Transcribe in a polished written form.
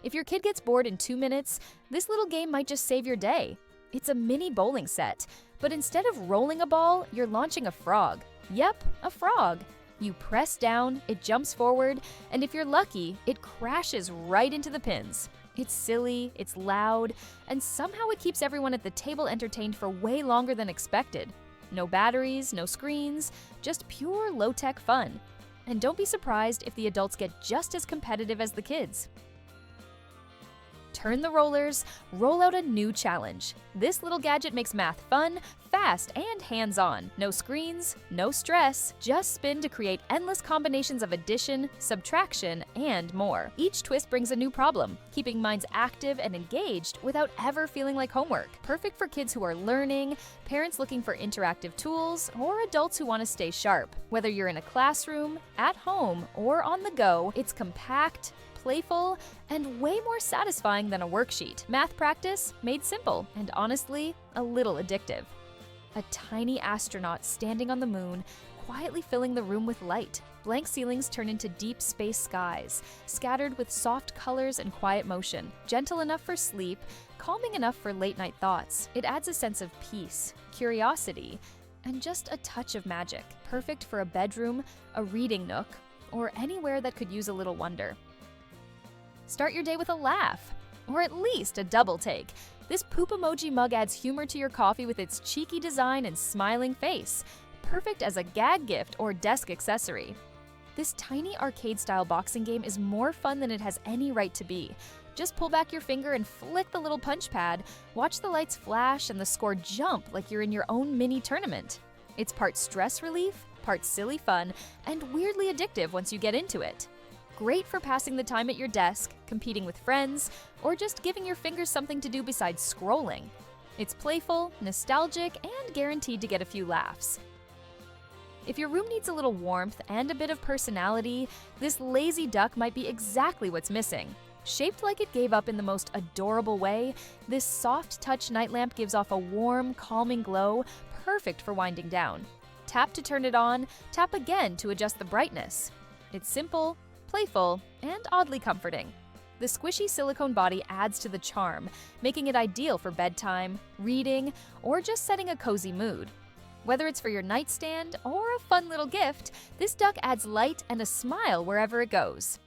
If your kid gets bored in 2 minutes, this little game might just save your day. It's a mini bowling set, but instead of rolling a ball, you're launching a frog. Yep, a frog. You press down, it jumps forward, and if you're lucky, it crashes right into the pins. It's silly, it's loud, and somehow it keeps everyone at the table entertained for way longer than expected. No batteries, no screens, just pure low-tech fun. And don't be surprised if the adults get just as competitive as the kids. Turn the rollers, roll out a new challenge. This little gadget makes math fun, fast, and hands-on. No screens, no stress, just spin to create endless combinations of addition, subtraction, and more. Each twist brings a new problem, keeping minds active and engaged without ever feeling like homework. Perfect for kids who are learning, parents looking for interactive tools, or adults who want to stay sharp. Whether you're in a classroom, at home, or on the go, it's compact, playful, and way more satisfying than a worksheet. Math practice made simple and honestly, a little addictive. A tiny astronaut standing on the moon, quietly filling the room with light. Blank ceilings turn into deep space skies, scattered with soft colors and quiet motion. Gentle enough for sleep, calming enough for late-night thoughts. It adds a sense of peace, curiosity, and just a touch of magic. Perfect for a bedroom, a reading nook, or anywhere that could use a little wonder. Start your day with a laugh, or at least a double take. This Poop Emoji mug adds humor to your coffee with its cheeky design and smiling face, perfect as a gag gift or desk accessory. This tiny arcade-style boxing game is more fun than it has any right to be. Just pull back your finger and flick the little punch pad, watch the lights flash and the score jump like you're in your own mini tournament. It's part stress relief, part silly fun, and weirdly addictive once you get into it. Great for passing the time at your desk, competing with friends, or just giving your fingers something to do besides scrolling. It's playful, nostalgic, and guaranteed to get a few laughs. If your room needs a little warmth and a bit of personality, this lazy duck might be exactly what's missing. Shaped like it gave up in the most adorable way, this soft-touch night lamp gives off a warm, calming glow, perfect for winding down. Tap to turn it on, tap again to adjust the brightness. It's simple, playful, and oddly comforting. The squishy silicone body adds to the charm, making it ideal for bedtime, reading, or just setting a cozy mood. Whether it's for your nightstand or a fun little gift, this duck adds light and a smile wherever it goes.